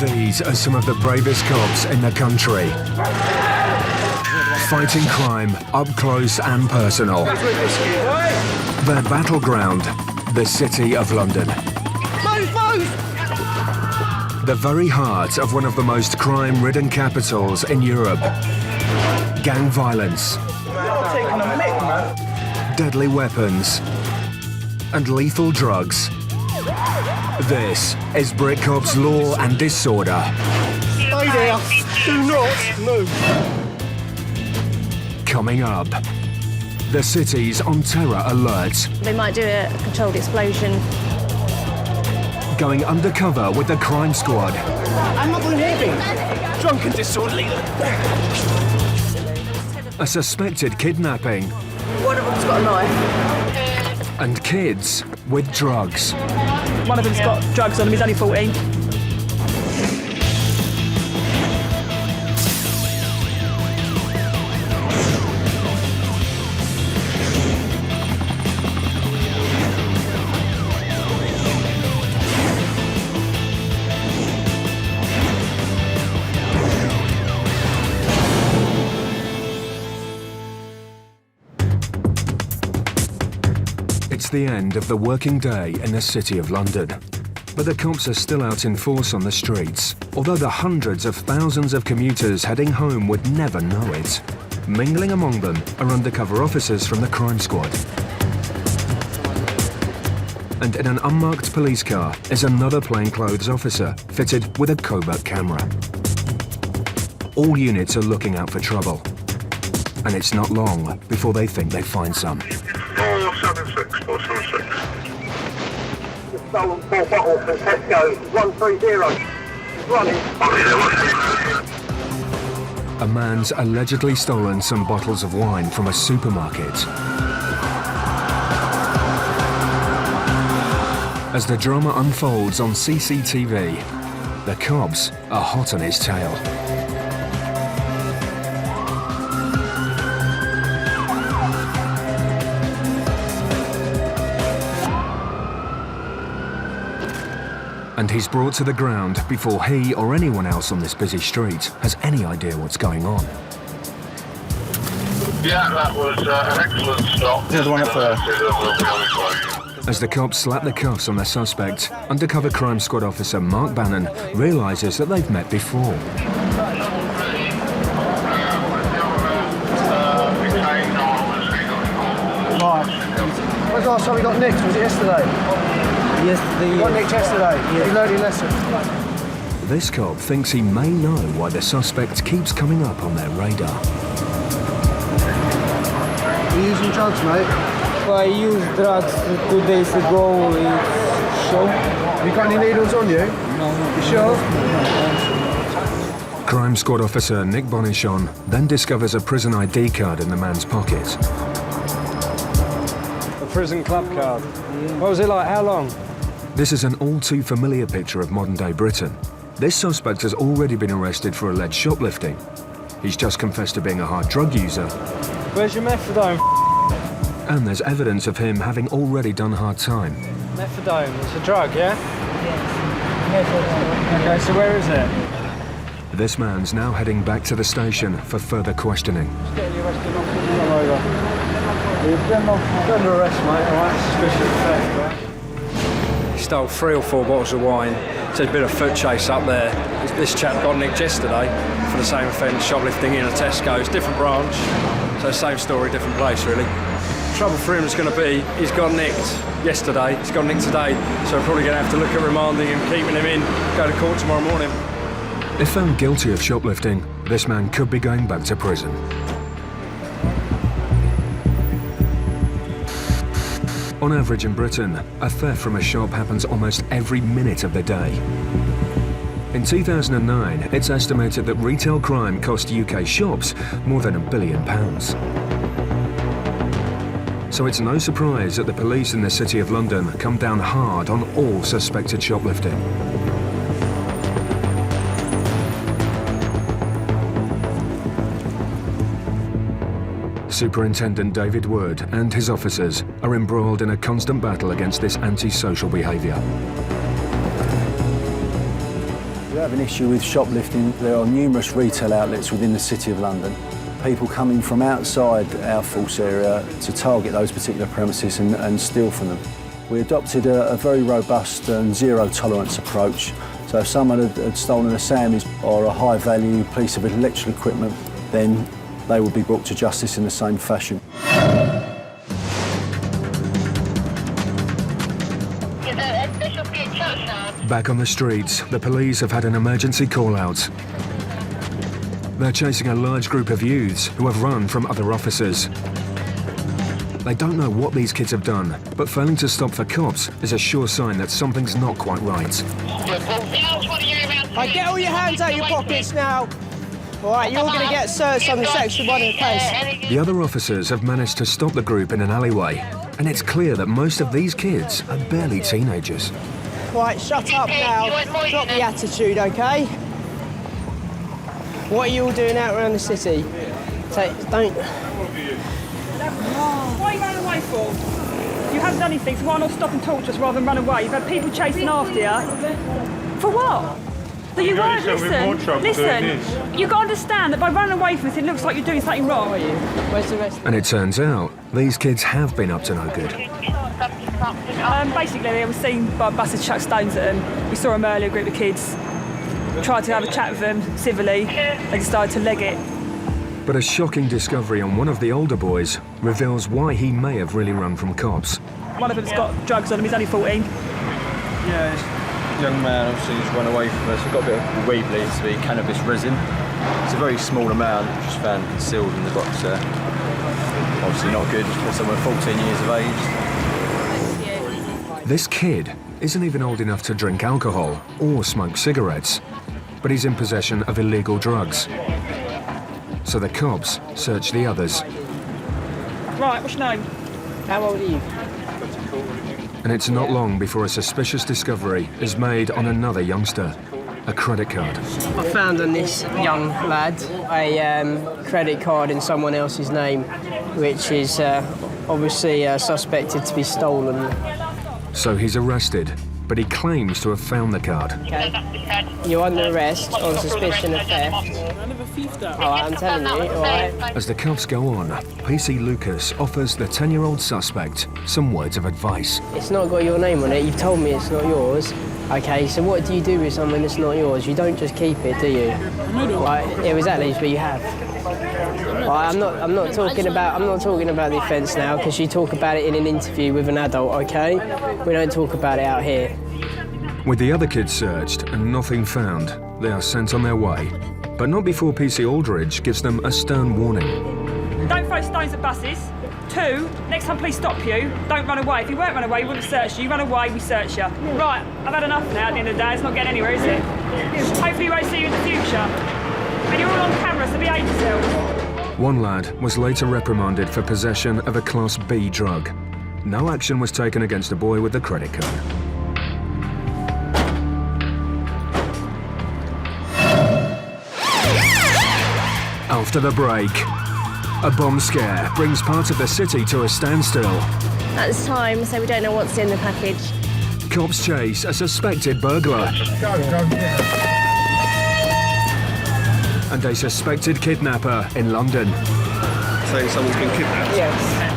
These are some of the bravest cops in the country. Fighting crime up close and personal. Their battleground, the City of London. The very heart of one of the most crime-ridden capitals in Europe. Gang violence, deadly weapons, and lethal drugs. This is Brit Cops Law and Disorder. Stay there. Do not move. Coming up, the city's on terror alert. They might do a controlled explosion. Going undercover with the crime squad. I'm not going heavy. Drunk and disorderly. A suspected kidnapping. One of them's got a knife. And kids with drugs. One of them's got drugs on him, he's only 14. It's the end of the working day in the City of London. But the cops are still out in force on the streets, although the hundreds of thousands of commuters heading home would never know it. Mingling among them are undercover officers from the crime squad. And in an unmarked police car is another plainclothes officer fitted with a covert camera. All units are looking out for trouble. And it's not long before they think they find some. 476, 476. Stolen 4 bottles from Tesco. 130. Running. A man's allegedly stolen some bottles of wine from a supermarket. As the drama unfolds on CCTV, the cops are hot on his tail. And he's brought to the ground before he or anyone else on this busy street has any idea what's going on. Yeah, that was an excellent stop. The other one up there. As the cops slap the cuffs on the suspect, undercover crime squad officer Mark Bannon realises that they've met before. Right. When's the last time we got nicked? Was it yesterday? Yesterday. We got nicked yesterday. Yeah. He learned his lesson. This cop thinks he may know why the suspect keeps coming up on their radar. You using drugs, mate? I used drugs 2 days ago. It's show. Have you got any needles on you? No. You sure? Crime squad officer Nick Bonichon then discovers a prison ID card in the man's pocket. A prison club card. What was it like? How long? This is an all too familiar picture of modern-day Britain. This suspect has already been arrested for alleged shoplifting. He's just confessed to being a hard drug user. Where's your methadone? And there's evidence of him having already done hard time. Methadone, it's a drug, yeah? Yes. Okay, so where is it? This man's now heading back to the station for further questioning. Getting you arrested on come over. You've done under arrest, mate, alright? Suspicious theft, right? He stole 3 or 4 bottles of wine. There's a bit of foot chase up there. This chap got nicked yesterday for the same offence, shoplifting in a Tesco's, different branch. So same story, different place, really. Trouble for him is going to be, he's got nicked yesterday, he's got nicked today, so we're probably going to have to look at remanding him, keeping him in, go to court tomorrow morning. If found guilty of shoplifting, this man could be going back to prison. On average in Britain, a theft from a shop happens almost every minute of the day. In 2009, it's estimated that retail crime cost UK shops more than £1 billion. So it's no surprise that the police in the City of London come down hard on all suspected shoplifting. Superintendent David Wood and his officers are embroiled in a constant battle against this antisocial behaviour. We have an issue with shoplifting. There are numerous retail outlets within the City of London. People coming from outside our force area to target those particular premises and steal from them. We adopted a very robust and zero-tolerance approach. So if someone had stolen a sandwich or a high-value piece of electrical equipment, then they would be brought to justice in the same fashion. Back on the streets, the police have had an emergency call-out. They're chasing a large group of youths who have run from other officers. They don't know what these kids have done, but failing to stop for cops is a sure sign that something's not quite right. Right, get all your hands out of your pockets now. All right, you're all going to get searched on the section 1 of the case. The other officers have managed to stop the group in an alleyway, and it's clear that most of these kids are barely teenagers. Right, shut up now. Drop the attitude, OK? What are you all doing out around the city? Don't... What are you running away for? You haven't done anything, so why not stop and talk just rather than run away? You've had people chasing after you. For what? That you weren't, listen, you've got to understand that by running away from this, it looks like you're doing something wrong. Where's the rest? And it turns out, these kids have been up to no good. Basically, they were seen by buses chuck stones at them. We saw them earlier, a group of kids. Tried to have a chat with them civilly. They decided to leg it. But a shocking discovery on one of the older boys reveals why he may have really run from cops. One of them's got drugs on him, he's only 14. Yeah, this young man obviously has run away from us. We've got a bit of weed believed to be cannabis resin. It's a very small amount, just found concealed in the box there. Obviously not good for someone 14 years of age. This kid isn't even old enough to drink alcohol or smoke cigarettes, but he's in possession of illegal drugs. So the cops search the others. Right, what's your name? How old are you? And it's not long before a suspicious discovery is made on another youngster, a credit card. I found on this young lad a credit card in someone else's name, which is obviously suspected to be stolen. So he's arrested, but he claims to have found the card. Okay. You're under arrest on suspicion of theft. All right, I'm telling you, all right? As the cuffs go on, PC Lucas offers the 10-year-old suspect some words of advice. It's not got your name on it. You've told me it's not yours. Okay, so what do you do with something that's not yours? You don't just keep it, do you? Right, yeah, exactly, but you have. Right, I'm not talking about the offence now, because you talk about it in an interview with an adult, okay? We don't talk about it out here. With the other kids searched and nothing found, they are sent on their way. But not before PC Aldridge gives them a stern warning. Don't throw stones at buses. 2, next time police stop you, don't run away. If you weren't run away, we wouldn't search you. You run away, we search you. Right, I've had enough now at the end of the day. It's not getting anywhere, is it? Hopefully we won't see you in the future. And you're all on camera, so behave yourself. One lad was later reprimanded for possession of a Class B drug. No action was taken against the boy with the credit card. After the break, a bomb scare brings part of the city to a standstill. At this time, so we don't know what's in the package. Cops chase a suspected burglar. And a suspected kidnapper in London. So someone's been kidnapped? Yes.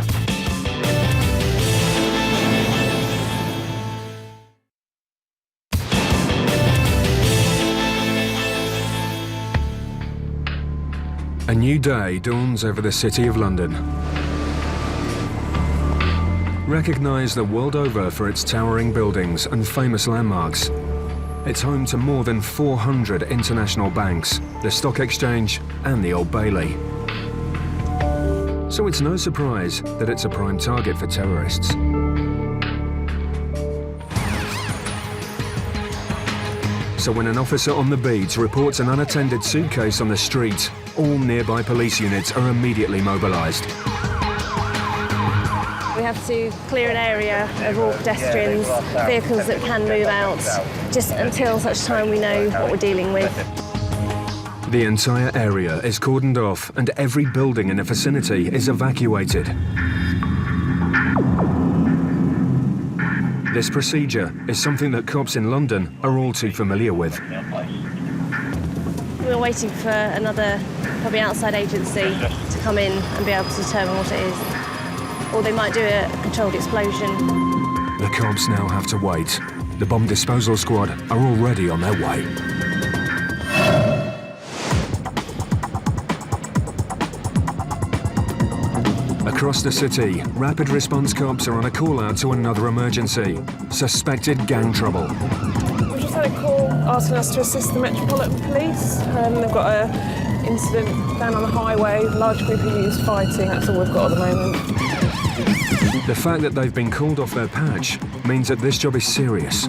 A new day dawns over the City of London. Recognised the world over for its towering buildings and famous landmarks, it's home to more than 400 international banks, the Stock Exchange and the Old Bailey. So it's no surprise that it's a prime target for terrorists. So when an officer on the beat reports an unattended suitcase on the street, all nearby police units are immediately mobilised. We have to clear an area of all pedestrians, vehicles that can move out, just until such time we know what we're dealing with. The entire area is cordoned off and every building in the vicinity is evacuated. This procedure is something that cops in London are all too familiar with. We're waiting for another, probably outside agency to come in and be able to determine what it is. Or they might do a controlled explosion. The cops now have to wait. The bomb disposal squad are already on their way. Across the city, rapid response cops are on a call-out to another emergency. Suspected gang trouble. We've just had a call asking us to assist the Metropolitan Police. They've got an incident down on the highway, large group of youths fighting. That's all we've got at the moment. The fact that they've been called off their patch means that this job is serious.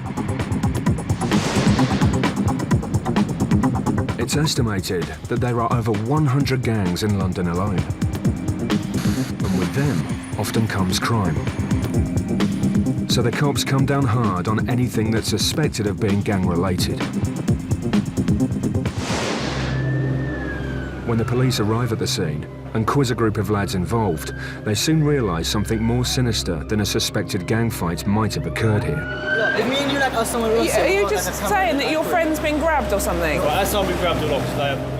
It's estimated that there are over 100 gangs in London alone. And with them often comes crime. So the cops come down hard on anything that's suspected of being gang-related. When the police arrive at the scene and quiz a group of lads involved, they soon realise something more sinister than a suspected gang fight might have occurred here. Are you just saying that your friend's been grabbed or something?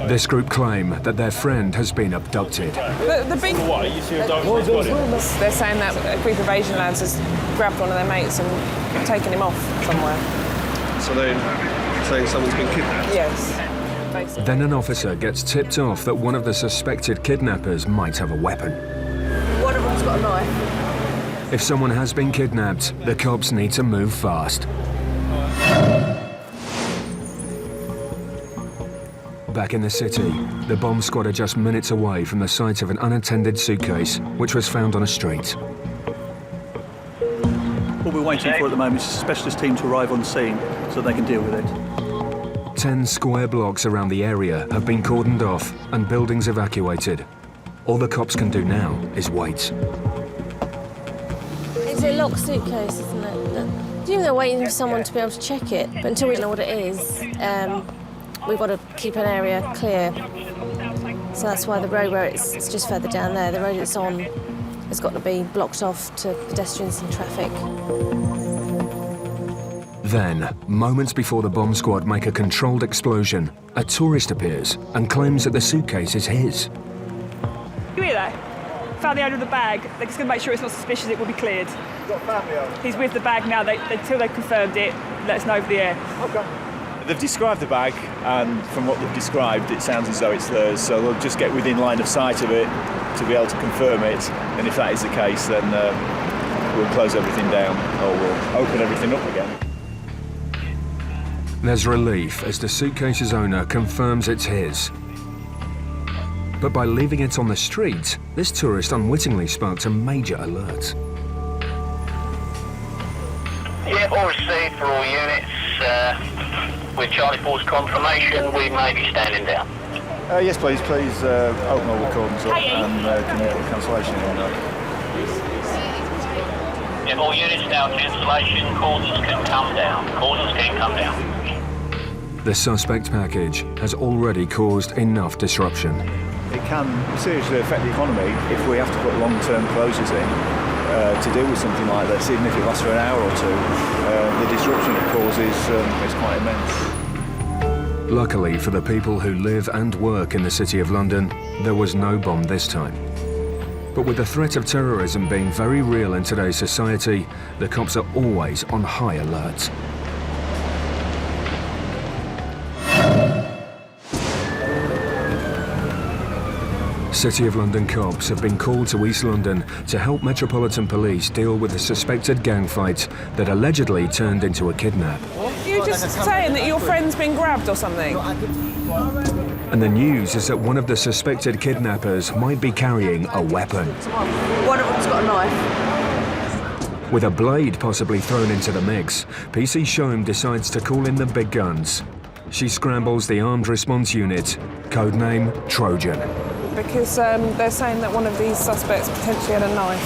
This group claim that their friend has been abducted. The big... They're saying that a group of Asian lads has grabbed one of their mates and taken him off somewhere. So they're saying someone's been kidnapped? Yes. Basically. Then an officer gets tipped off that one of the suspected kidnappers might have a weapon. One of them's got a knife. If someone has been kidnapped, the cops need to move fast. Back in the city, the bomb squad are just minutes away from the site of an unattended suitcase, which was found on a street. What we're waiting for at the moment is a specialist team to arrive on scene so they can deal with it. 10 square blocks around the area have been cordoned off and buildings evacuated. All the cops can do now is wait. It's a locked suitcase, isn't it? Do you think they're waiting for someone to be able to check it? But until we know what it is, we've got to keep an area clear. So that's why the road where it's just further down there, the road it's on has got to be blocked off to pedestrians and traffic. Then, moments before the bomb squad make a controlled explosion, a tourist appears and claims that the suitcase is his. You hear that? Found the owner of the bag. They're just going to make sure it's not suspicious, it will be cleared. You've got family on. He's with the bag now. Until they've confirmed it, let us know over the air. Okay. They've described the bag, and from what they've described, it sounds as though it's theirs, so they'll just get within line of sight of it to be able to confirm it, and if that is the case, then we'll close everything down, or we'll open everything up again. There's relief as the suitcase's owner confirms it's his. But by leaving it on the street, this tourist unwittingly sparked a major alert. Yeah, all received for all units. With Charlie 4's confirmation, we may be standing down. Yes, please open all recordings up and can you put cancellation on that? Yeah, all units now, cancellation, cordons can come down. Cordons can come down. The suspect package has already caused enough disruption. It can seriously affect the economy if we have to put long-term closures in to deal with something like this, even if it lasts for an hour or two. The disruption it causes is quite immense. Luckily for the people who live and work in the City of London, there was no bomb this time. But with the threat of terrorism being very real in today's society, the cops are always on high alert. City of London cops have been called to East London to help Metropolitan Police deal with the suspected gang fight that allegedly turned into a kidnap. You're just saying that your friend's been grabbed or something? And the news is that one of the suspected kidnappers might be carrying a weapon. One of them's got a knife. With a blade possibly thrown into the mix, PC Shome decides to call in the big guns. She scrambles the armed response unit, codename Trojan. Because they're saying that one of these suspects potentially had a knife.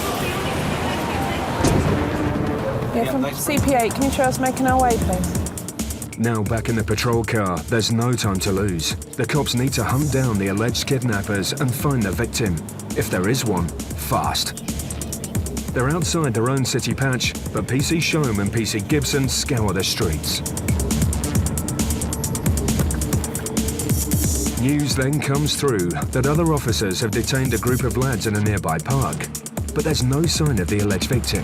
Yeah, from CP8, can you show us making our way, please? Now back in the patrol car, there's no time to lose. The cops need to hunt down the alleged kidnappers and find the victim, if there is one, fast. They're outside their own city patch, but PC Shome and PC Gibson scour the streets. News then comes through that other officers have detained a group of lads in a nearby park, but there's no sign of the alleged victim.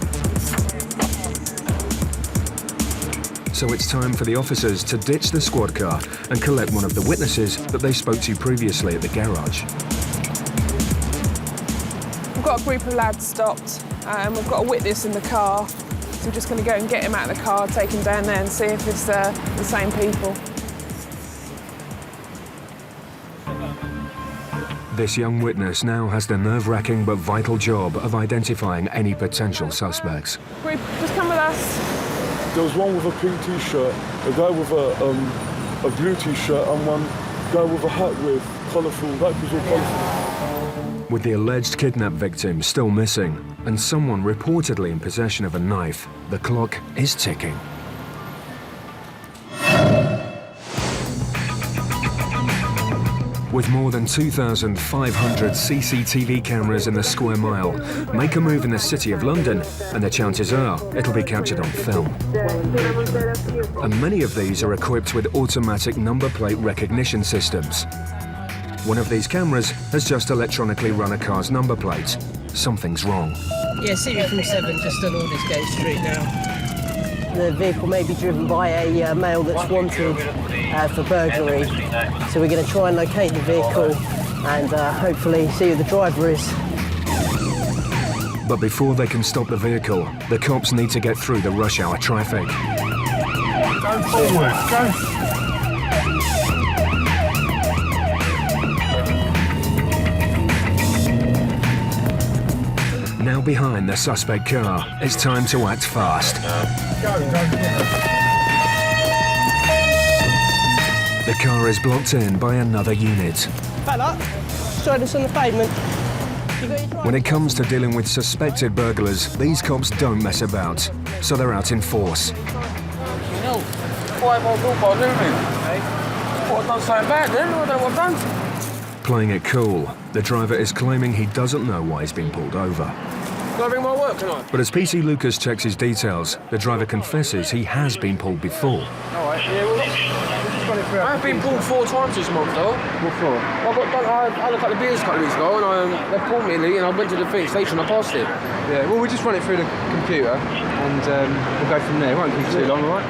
So it's time for the officers to ditch the squad car and collect one of the witnesses that they spoke to previously at the garage. We've got a group of lads stopped and we've got a witness in the car. So we're just going to go and get him out of the car, take him down there and see if it's the same people. This young witness now has the nerve-wracking but vital job of identifying any potential suspects. Group, just come with us. There was one with a pink t-shirt, a guy with a blue t-shirt and one guy with a hat with colourful, that was all colourful. With the alleged kidnap victim still missing and someone reportedly in possession of a knife, the clock is ticking. With more than 2,500 CCTV cameras in the square mile, make a move in the City of London and the chances are it'll be captured on film. And many of these are equipped with automatic number plate recognition systems. One of these cameras has just electronically run a car's number plate. Something's wrong. Yeah, CV37 just on Aldersgate Street now. The vehicle may be driven by a male that's wanted for burglary. So we're going to try and locate the vehicle and hopefully see who the driver is. But before they can stop the vehicle, the cops need to get through the rush hour traffic. Go forward, go. Now behind the suspect car, it's time to act fast. The car is blocked in by another unit. Fella, join us on the pavement. When it comes to dealing with suspected burglars, these cops don't mess about, so they're out in force. Playing it cool, the driver is claiming he doesn't know why he's been pulled over. Can I bring my work tonight? But as PC Lucas checks his details, the driver confesses he has been pulled before. Alright, yeah, well, I've been pulled 4 times this month, though. What for? I looked at the beers a couple of weeks ago, and they pulled me, and I went to the station, I passed it. Yeah, well, we'll just run it through the computer, and we'll go from there. It won't be too long, all right?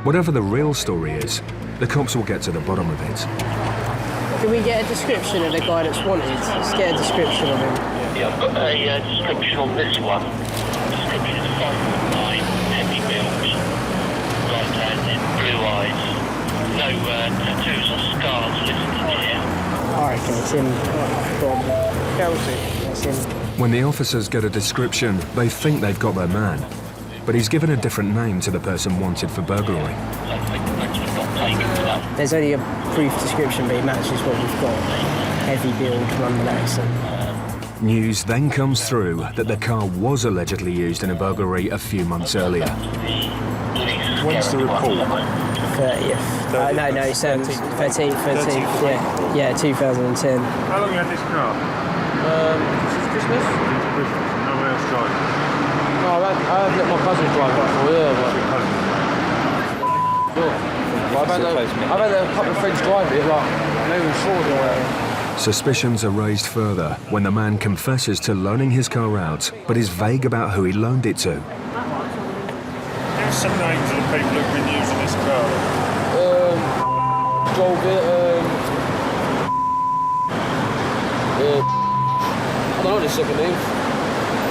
Whatever the real story is, the cops will get to the bottom of it. Can we get a description of the guy that's wanted? Let's get a description of him. Yeah, I've got a description on this one. Description is 5'9", heavy build, light tan, blue eyes. No tattoos or scars listed here. I reckon it's him. Kelsey. It's him. When the officers get a description, they think they've got their man. But he's given a different name to the person wanted for burglary. There's only a brief description, but it matches what we've got. Heavy build, London accent. News then comes through that the car was allegedly used in a burglary a few months earlier. When's the report? 30th. No, it's 13th. Yeah, 2010. How long you had this car? Since Christmas? Since Christmas. No one else driving? No, I've let my cousin drive back for I've had a couple of friends drive it, like, moving forward or whatever. Suspicions are raised further when the man confesses to loaning his car out, but is vague about who he loaned it to. Here's some names of the people who've been using this car. Drove it, I don't know the second name.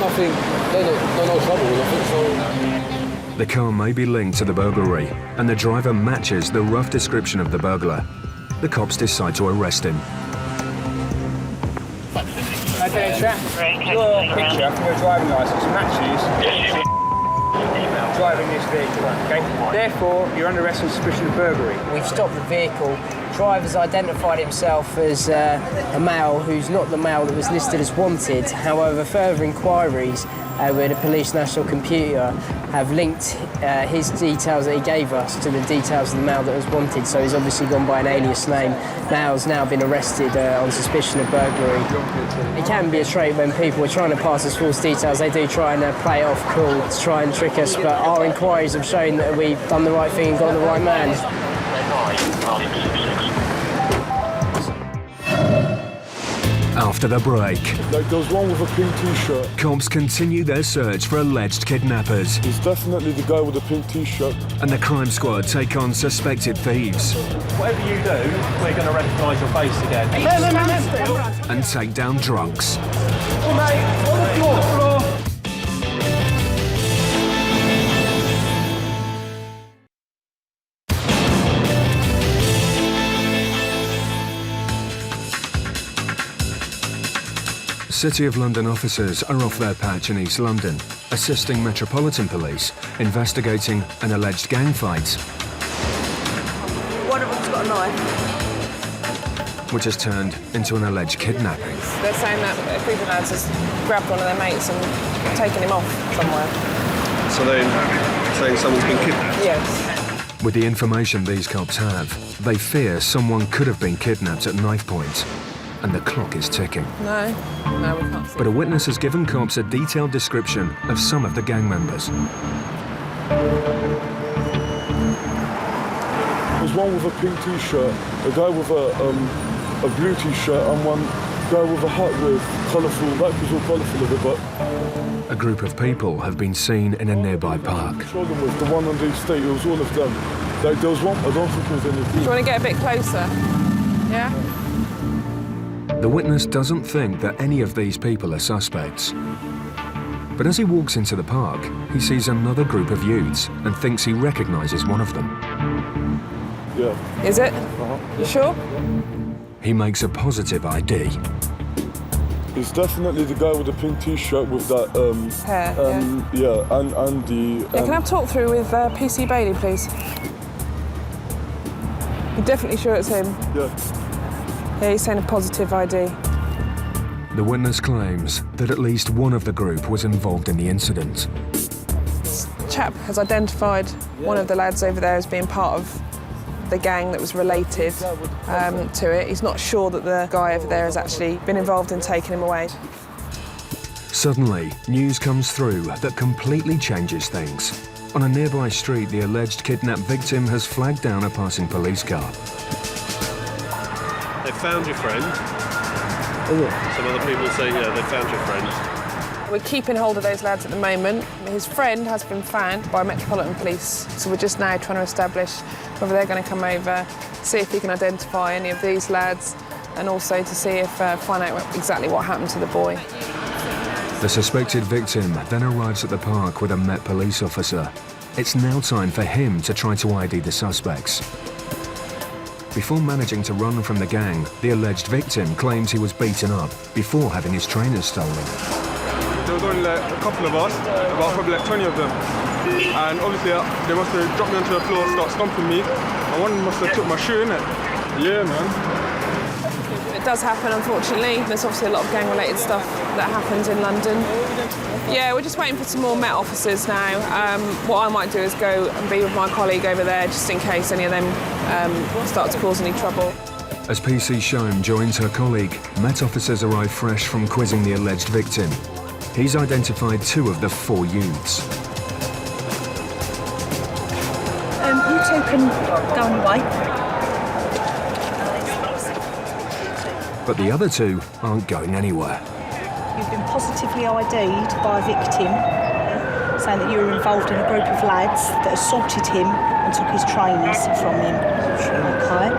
Nothing, they're no trouble with it, so... The car may be linked to the burglary, and the driver matches the rough description of the burglar. The cops decide to arrest him. Okay, chap. Your picture from your driving licence matches driving this vehicle, okay? Therefore, you're under arrest on suspicion of burglary. We've stopped the vehicle. Driver's identified himself as a male who's not the male that was listed as wanted. However, further inquiries with the police national computer have linked his details that he gave us to the details of the male that was wanted. So he's obviously gone by an alias name. Male's now been arrested on suspicion of burglary. It can be a trait when people are trying to pass us false details. They do try and play it off cool to try and trick us, but our inquiries have shown that we've done the right thing and got the right man. After the break, Like, there was one with a pink T-shirt. cops continue their search for alleged kidnappers, It's definitely the guy with the pink T-shirt. and the crime squad take on suspected thieves Whatever you do, we're going to recognise your face again. and take down drunks. City of London officers are off their patch in East London, assisting Metropolitan Police investigating an alleged gang fight, One of them's got a knife. which has turned into an alleged kidnapping. They're saying that a group of lads has grabbed one of their mates and taken him off somewhere. So they're saying someone's been kidnapped? Yes. With the information these cops have, they fear someone could have been kidnapped at knife point, and the clock is ticking. No, we can't see. But a witness has given cops a detailed description of some of the gang members. There's one with a pink T-shirt, a guy with a blue T-shirt, and one guy with a hat with colourful, that was all colourful of it, but... A group of people have been seen in a nearby park. Show them with the one on the estate, it was all of them. Like, there was one, I don't think it was any of Do you want to get a bit closer? Yeah? The witness doesn't think that any of these people are suspects. But as he walks into the park, he sees another group of youths and thinks he recognises one of them. Yeah. Is it? You sure? He makes a positive ID. It's definitely the guy with the pink T-shirt with that, Hair, and the... Yeah, can I have a talk through with PC Bailey, please? You're definitely sure it's him? Yeah. Yeah, he's saying a positive ID. The witness claims that at least one of the group was involved in the incident. This chap has identified one of the lads over there as being part of the gang that was related to it. He's not sure that the guy over there has actually been involved in taking him away. Suddenly, news comes through that completely changes things. On a nearby street, the alleged kidnapped victim has flagged down a passing police car. They found your friend. Some other people say, yeah, they found your friend. We're keeping hold of those lads at the moment. His friend has been found by Metropolitan Police, so we're just now trying to establish whether they're going to come over, see if he can identify any of these lads, and also to see if find out exactly what happened to the boy. The suspected victim then arrives at the park with a Met police officer. It's now time for him to try to ID the suspects. Before managing to run from the gang, the alleged victim claims he was beaten up before having his trainers stolen. There was only like a couple of us, about probably like 20 of them. And obviously they must have dropped me onto the floor, start stomping me. And one must have took my shoe, innit? Yeah, man. It does happen, unfortunately. There's obviously a lot of gang-related stuff that happens in London. Yeah, we're just waiting for some more Met officers now. What I might do is go and be with my colleague over there, just in case any of them start to cause any trouble. As PC Shome joins her colleague, Met officers arrive fresh from quizzing the alleged victim. He's identified 2 of the 4 youths. You two can go on your way. But the other 2 aren't going anywhere. You've been positively ID'd by a victim, saying that you were involved in a group of lads that assaulted him and took his trainers from him. Okay.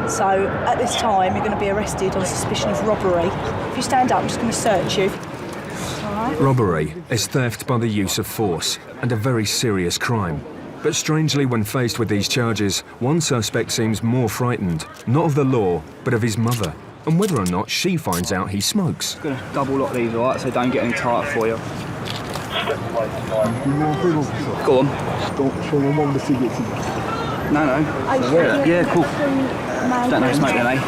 So at this time, you're going to be arrested on suspicion of robbery. If you stand up, I'm just going to search you. Robbery is theft by the use of force and a very serious crime. But strangely, when faced with these charges, one suspect seems more frightened, not of the law, but of his mother, and whether or not she finds out he smokes. I'm going to double lock these, all right, so don't get any tighter for you. Go on. Don't show my mum the cigarettes. No. Yeah, cool. Don't know smoke then, eh?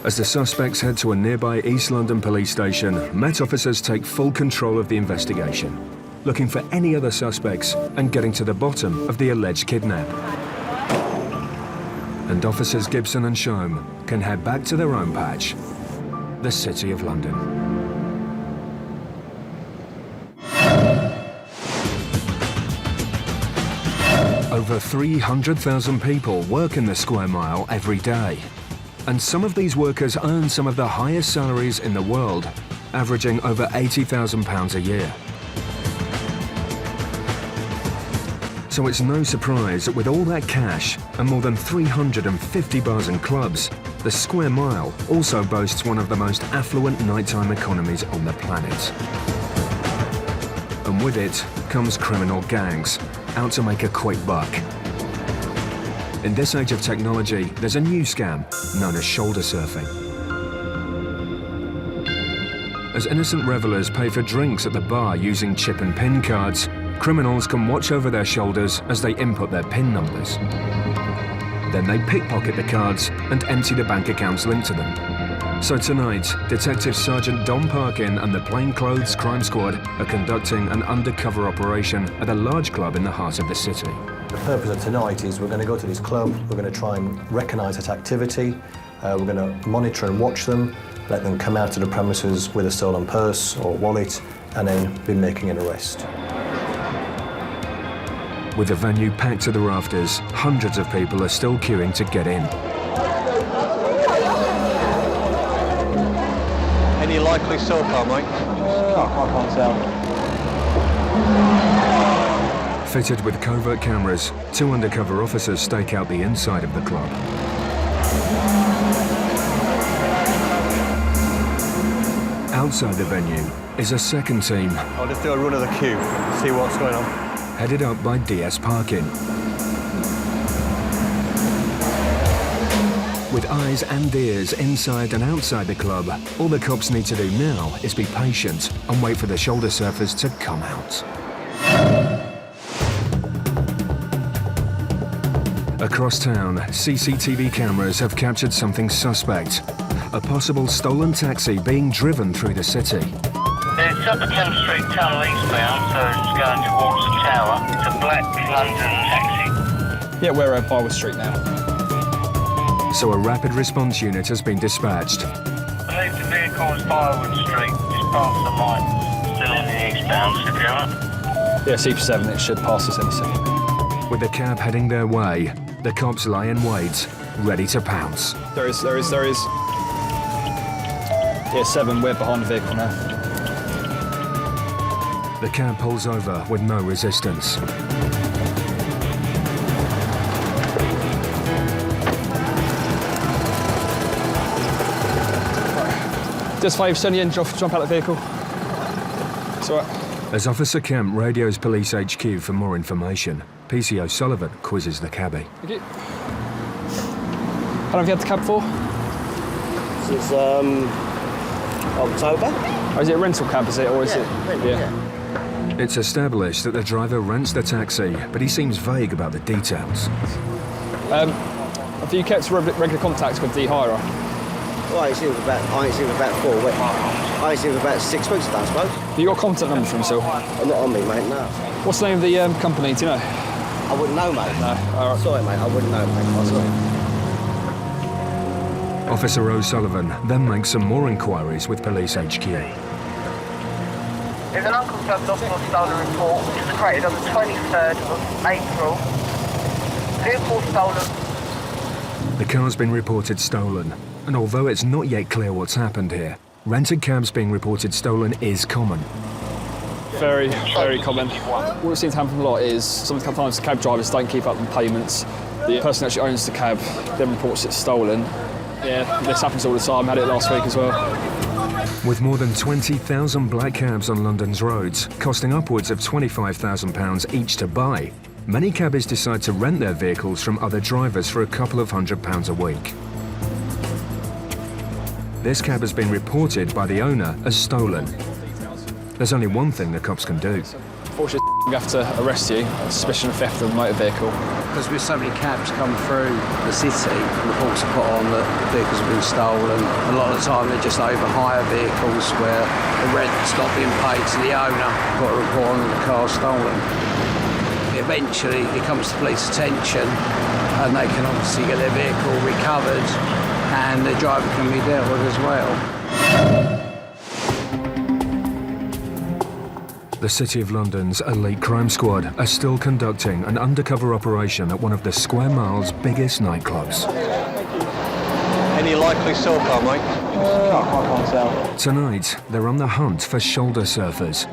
As the suspects head to a nearby East London police station, Met officers take full control of the investigation, looking for any other suspects and getting to the bottom of the alleged kidnap. And officers Gibson and Shome can head back to their own patch, the City of London. Over 300,000 people work in the square mile every day. And some of these workers earn some of the highest salaries in the world, averaging over £80,000 a year. So it's no surprise that with all that cash and more than 350 bars and clubs, the Square Mile also boasts one of the most affluent nighttime economies on the planet. And with it comes criminal gangs, out to make a quick buck. In this age of technology, there's a new scam known as shoulder surfing. As innocent revelers pay for drinks at the bar using chip and PIN cards, criminals can watch over their shoulders as they input their PIN numbers. Then they pickpocket the cards and empty the bank accounts linked to them. So tonight, Detective Sergeant Don Parkin and the Plainclothes Crime Squad are conducting an undercover operation at a large club in the heart of the city. The purpose of tonight is we're going to go to this club, we're going to try and recognise that activity, we're going to monitor and watch them, let them come out to the premises with a stolen purse or wallet, and then be making an arrest. With the venue packed to the rafters, hundreds of people are still queuing to get in. Any likely so far, mate? I can't tell. Fitted with covert cameras, 2 undercover officers stake out the inside of the club. Outside the venue is a second team. I'll just do a run of the queue, see what's going on. Headed up by DS Parkin. With eyes and ears inside and outside the club, all the cops need to do now is be patient and wait for the shoulder surfers to come out. Across town, CCTV cameras have captured something suspect. A possible stolen taxi being driven through the city. It's up the Thames Street Tunnel eastbound, so it's going towards the tower. It's a black London taxi. Yeah, we're at Barwood Street now. So a rapid response unit has been dispatched. I believe the vehicle is Barwood Street, just past the light. Still in the eastbound, so if you're up. Yeah, C7, it should pass us any second. With the cab heading their way, the cops lie in wait, ready to pounce. There is. Yeah, 7, we're behind the vehicle now. The cab pulls over with no resistance. Just 5, turn the engine off, jump out of the vehicle. It's all right. As Officer Kemp radios Police HQ for more information, PC O'Sullivan quizzes the cabbie. Thank you. How long have you had the cab for? Since October. Oh, is it a rental cab, is it, or is it? Rental, yeah. It's established that the driver rents the taxi, but he seems vague about the details. Have you kept regular contact with the hirer? Well, I ain't seen him for about 4 weeks. I ain't seen him for about 6 weeks, I suppose. You got a contact number from him still? Not on me, mate, no. What's the name of the company, do you know? I wouldn't know, mate. No, all right. Sorry, mate, I wouldn't know, mate. I'm sorry. Officer O'Sullivan then makes some more inquiries with Police HQ. There's an unconfirmed lost or stolen report, which was created on the 23rd of April. Vehicle stolen. The car's been reported stolen, and although it's not yet clear what's happened here, rented cabs being reported stolen is common. Very, very common. What seems to happen a lot is sometimes the cab drivers don't keep up with payments. The person that actually owns the cab then reports it's stolen. Yeah, this happens all the time. I had it last week as well. With more than 20,000 black cabs on London's roads, costing upwards of £25,000 each to buy, many cabbies decide to rent their vehicles from other drivers for a couple of £100 a week. This cab has been reported by the owner as stolen. There's only one thing the cops can do. Unfortunately, we have to arrest you on suspicion of theft of a motor vehicle. Because with so many cabs come through the city, reports are put on that vehicles have been stolen. A lot of the time they're just over hire vehicles where the rent's not being paid to the owner. Got a report on that the car's stolen. Eventually it comes to police attention and they can obviously get their vehicle recovered and the driver can be dealt with as well. The City of London's elite crime squad are still conducting an undercover operation at one of the Square Mile's biggest nightclubs. Any Any likely so far, mate? I can't tell. Tonight, they're on the hunt for shoulder surfers.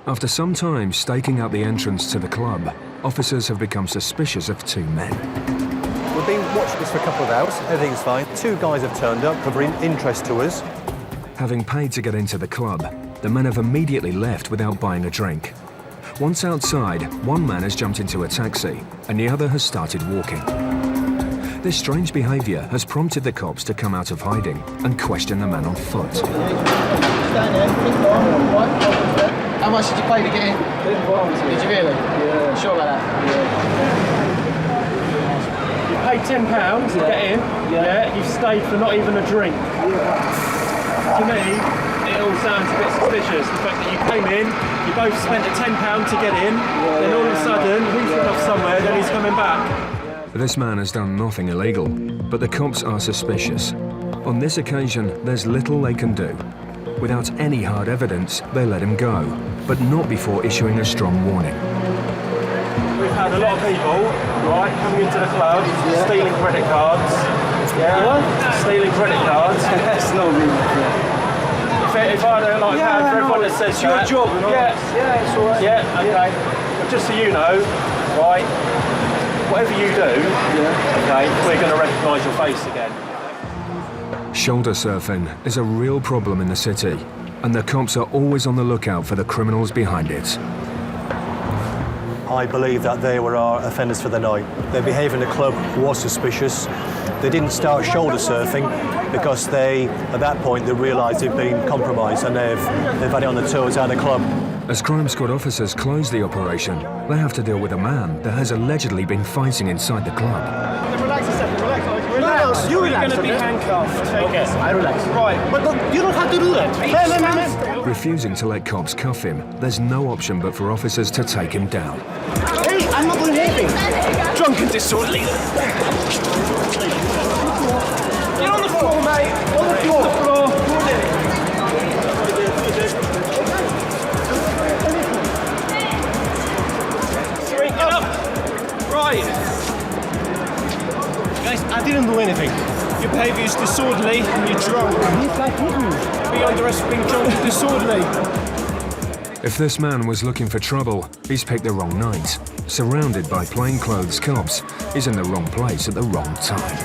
After some time staking out the entrance to the club, officers have become suspicious of two men. We've been watching this for a couple of hours. Everything's fine. Two guys have turned up, covering interest to us. Having paid to get into the club, the men have immediately left without buying a drink. Once outside, one man has jumped into a taxi and the other has started walking. This strange behaviour has prompted the cops to come out of hiding and question the man on foot. How much did you pay to get in? Did you really? Yeah. Sure about that? Yeah. You paid £10 to get in, yeah. You've stayed for not even a drink. To me, it all sounds a bit suspicious. The fact that you came in, you both spent a £10 to get in, then all of a sudden, he's gone off somewhere, then he's coming back. This man has done nothing illegal, but the cops are suspicious. On this occasion, there's little they can do. Without any hard evidence, they let him go, but not before issuing a strong warning. We've had a lot of people, right, coming into the club, stealing credit cards. Yeah? What? Stealing credit cards. That's not me. If I don't like for everyone that says it's your job, you know? Yeah, it's all right. Yeah, okay. But just so you know, right, whatever you do, okay, we're going to recognise your face again. Shoulder surfing is a real problem in the city, and the cops are always on the lookout for the criminals behind it. I believe that they were our offenders for the night. Their behaviour in the club was suspicious. They didn't start shoulder surfing because at that point, they realised they'd been compromised and they've had it on the toes out of the club. As crime squad officers close the operation, they have to deal with a man that has allegedly been fighting inside the club. Relax a second, relax. You relax, You're going to be handcuffed. Okay, I relax. Right, but you don't have to do that. Refusing to let cops cuff him, there's no option but for officers to take him down. Hey, I'm not doing anything. Drunk and disorderly. Get on the floor, mate. On the floor. Straighten up. Right. Guys, I didn't do anything. Your behaviour is disorderly and you're drunk. Be under arrest for being drunk and disorderly. If this man was looking for trouble, he's picked the wrong night. Surrounded by plainclothes cops, he's in the wrong place at the wrong time.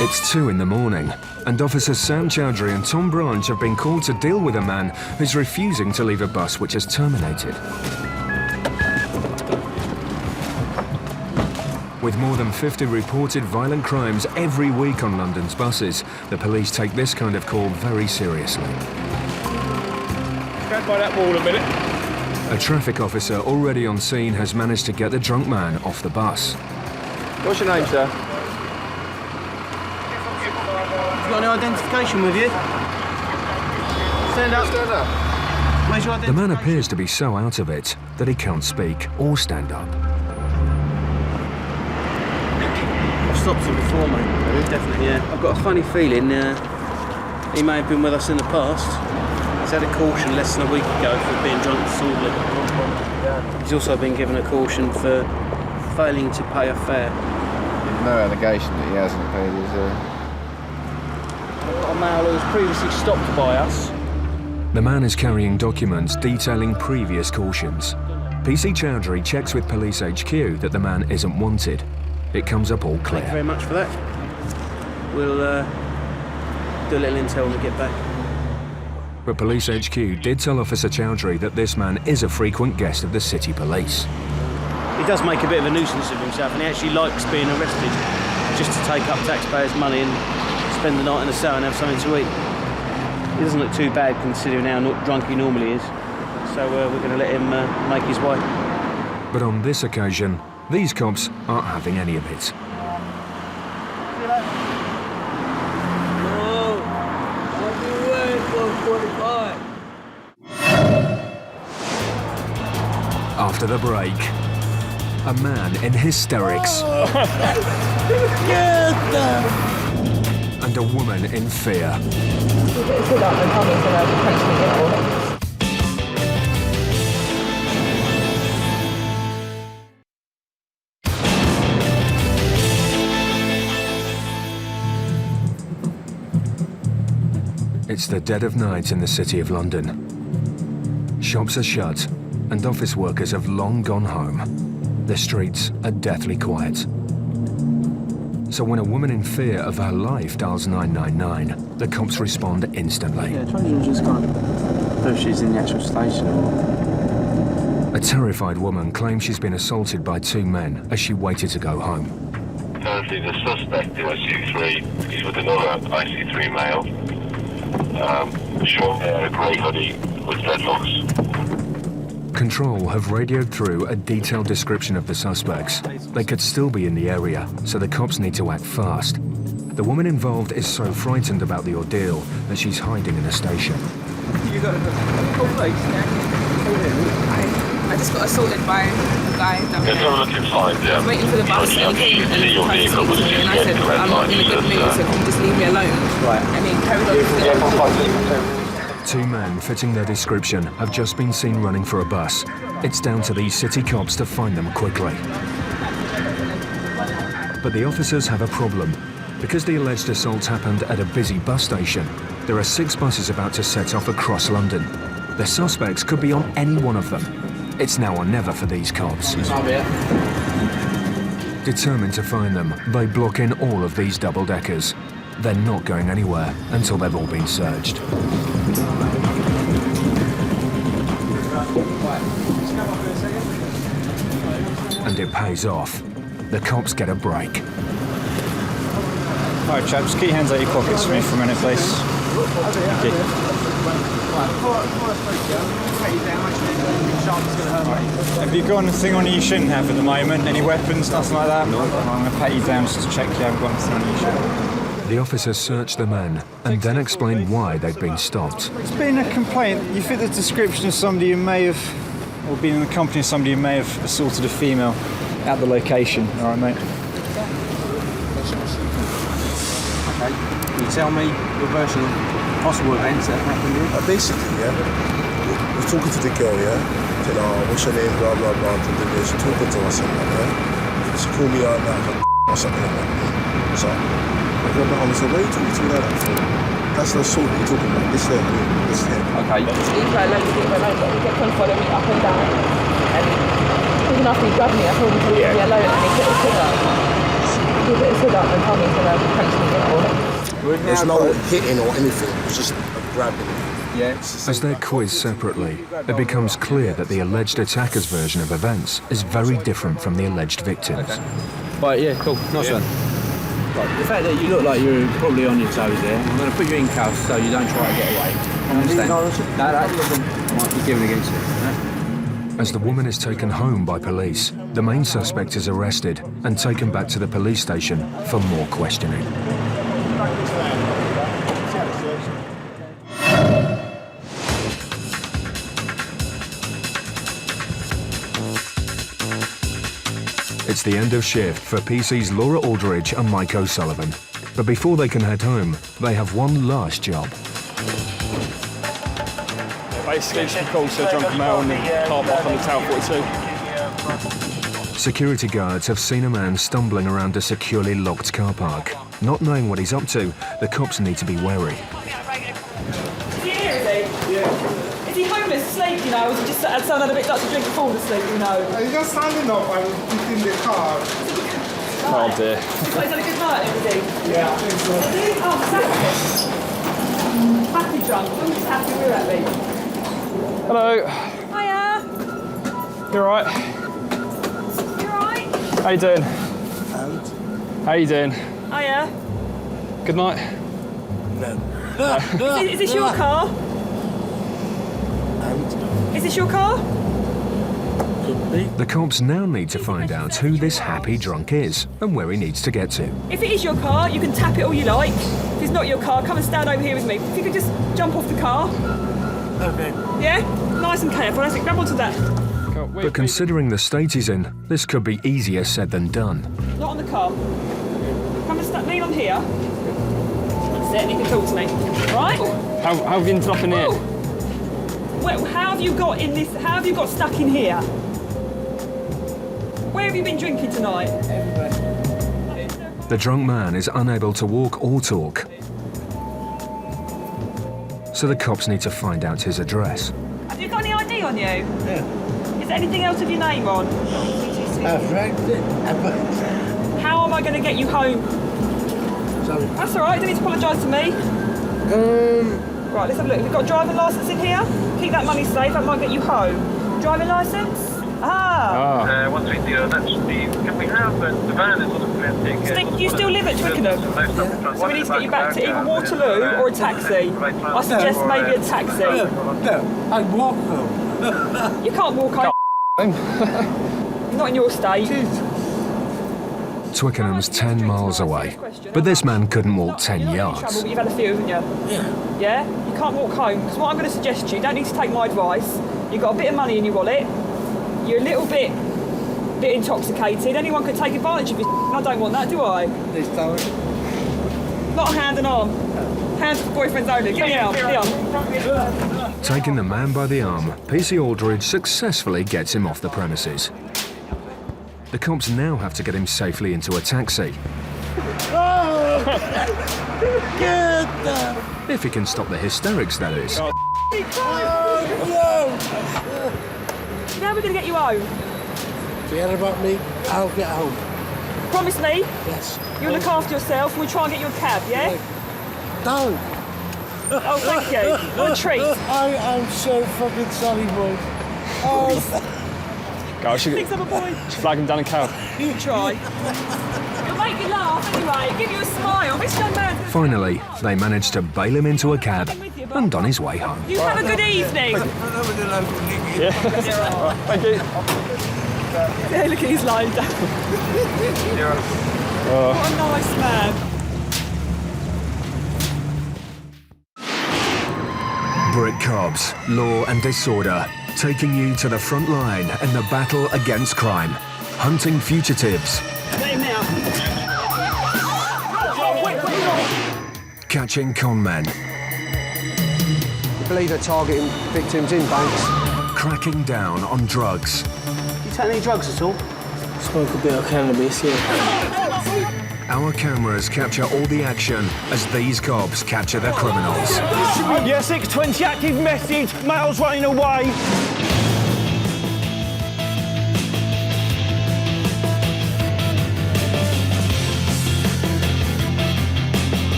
It's 2 in the morning, and officers Sam Chowdhury and Tom Branch have been called to deal with a man who's refusing to leave a bus which has terminated. With more than 50 reported violent crimes every week on London's buses, the police take this kind of call very seriously. Stand by that wall a minute. A traffic officer already on scene has managed to get the drunk man off the bus. What's your name, sir? You got any identification with you? Stand up. Stand up. Where's your identification? The man appears to be so out of it that he can't speak or stand up. I've stopped him before, mate. Definitely, yeah. I've got a funny feeling he may have been with us in the past. He's had a caution less than a week ago for being drunk disorderly. He's also been given a caution for failing to pay a fare. There's no allegation that he hasn't paid his... A male who was previously stopped by us. The man is carrying documents detailing previous cautions. PC Chowdhury checks with Police HQ that the man isn't wanted. It comes up all clear. Thank you very much for that. We'll do a little intel when we get back. But Police HQ did tell Officer Chowdhury that this man is a frequent guest of the City Police. He does make a bit of a nuisance of himself, and he actually likes being arrested just to take up taxpayers' money and spend the night in the cell and have something to eat. He doesn't look too bad considering how drunk he normally is, so we're going to let him make his way. But on this occasion, these cops aren't having any of it. After the break, a man in hysterics and a woman in fear. It's the dead of night in the City of London. Shops are shut and office workers have long gone home. The streets are deathly quiet. So when a woman in fear of her life dials 999, the cops respond instantly. Yeah, try and just kind of know if she's in the actual station or... A terrified woman claims she's been assaulted by two men as she waited to go home. Currently, the suspect is IC3. He's with another IC3 male. Short hair, grey hoodie with dreadlocks. Control have radioed through a detailed description of the suspects. They could still be in the area, so the cops need to act fast. The woman involved is so frightened about the ordeal that she's hiding in a station. I just got assaulted by a guy down there. Let's have a look inside, yeah. I was waiting for the bus and he came and he tried to speak to me and I said, I'm not in a good mood, so can you just leave me alone? Right. And he carried on. Two men fitting their description have just been seen running for a bus. It's down to these city cops to find them quickly. But the officers have a problem. Because the alleged assault happened at a busy bus station, there are 6 buses about to set off across London. The suspects could be on any one of them. It's now or never for these cops. Determined to find them, they block in all of these double-deckers. They're not going anywhere until they've all been searched. And it pays off. The cops get a break. Alright chaps, keep your hands out your pockets for me for a minute, please. Thank you. Have you got anything on you shouldn't have at the moment? Any weapons, nothing like that? No. I'm going to pat you down just to check you haven't got anything on you shouldn't. The officers search the men and then explain why they've been stopped. It's been a complaint. You fit the description of somebody who may have, or been in the company of somebody who may have assaulted a female at the location. Alright mate. Okay, can you tell me your version of possible events that happened here? Basically, yeah, we're talking to the girl, yeah? Said, what's your name, blah, blah, blah, she's talking to us, yeah? She called me out now, or something like that. So, I got behind and said, why are you talking to me like that for? That's the assault you're talking about, this here. Okay. Leave her alone, but he kept on following me up and down. And even after he grabbed me, I told him to leave me alone, and he put his hood up. He put his hood up and told me to punch me in. There's no hitting or anything, it was just a grabbing. As they're quizzed separately, it becomes clear that the alleged attacker's version of events is very different from the alleged victims. Okay. Right, yeah, cool, nice one. Right, the fact that you look like you're probably on your toes there, I'm going to put you in cuffs so you don't try to get away. I understand? No, that might be given against you. As the woman is taken home by police, the main suspect is arrested and taken back to the police station for more questioning. It's the end of shift for PC's Laura Aldridge and Mike O'Sullivan. But before they can head home, they have one last job. Basically, just calls to a drunken male in the car park on the Tower 42. Security guards have seen a man stumbling around a securely locked car park. Not knowing what he's up to, the cops need to be wary. Is he here, is he? Yeah. Is he homeless, asleep, you know, or is he just someone had a bit like to drink and fall asleep, you know? He's just standing up and in the car. Oh dear. He's had a good night, is he? Yeah, I think so. Is he? Oh, fantastic. Happy drunk. I'm just happy we're happy. Hello. Hiya. You alright? You alright? How you doing? How you doing? Hiya. Good night. Is this your car? Is this your car? The cops now need to find out who this happy drunk is and where he needs to get to. If it is your car, you can tap it all you like. If it's not your car, come and stand over here with me. If you could just jump off the car. Okay. Yeah? Nice and careful. That's it. Grab onto that. But considering the state he's in, this could be easier said than done. Not on the car. Come and lean on here. That's it, and you can talk to me. Right? How have you ended up in here? Well, how have you got in this? How have you got stuck in here? Where have you been drinking tonight? The drunk man is unable to walk or talk. so the cops need to find out his address. Have you got any ID on you? Yeah. Is there anything else with your name on? How am I going to get you home? Sorry. That's all right, you don't need to apologise to me. Right, let's have a look. Have you got a driving licence in here? Keep that money safe, that might get you home. Driving licence? Ah. 130, that's the... Can we have the van is on the plastic? Steve, do you still live at Twickenham? So we need to get you back to either Waterloo or a taxi. I suggest maybe a taxi. No, I walk home. You can't walk home. Not in your state. Twickenham's 10 miles away, but this man couldn't walk 10 yards. Trouble, but you've had a few, haven't you? Yeah. Yeah? You can't walk home, because what I'm going to suggest to you, you don't need to take my advice. You've got a bit of money in your wallet. You're a little bit intoxicated. Anyone could take advantage of you. I don't want that, do I? Please don't. Not a hand and arm. Hands for boyfriends only. Get me out. Taking the man by the arm, PC Aldridge successfully gets him off the premises. The cops now have to get him safely into a taxi. Oh! Good! If he can stop the hysterics, that is. Oh, How are we going to get you home? Forget about me, I'll get home. Promise me? Yes. You'll look after yourself, we'll try and get you a cab, yeah? No. Oh, thank you. What a treat. I am so fucking sorry, boy. Oh. Go, Thanks, other boy. flag him down in cab. You try. It'll make you laugh anyway, give you a smile. This young man. Finally, they managed to bail him into a cab and on his way home. You have a good evening. Yeah. Thank you. Yeah, look at his line down. What a nice man. Brit Cops, Law and Disorder, taking you to the front line in the battle against crime, hunting fugitives, Get him now. catching con men, I believe they're targeting victims in banks. cracking down on drugs. You take any drugs at all? Smoke a bit of cannabis, yeah. Our cameras capture all the action as these cops capture the criminals. Yeah, 620 active message, males running away.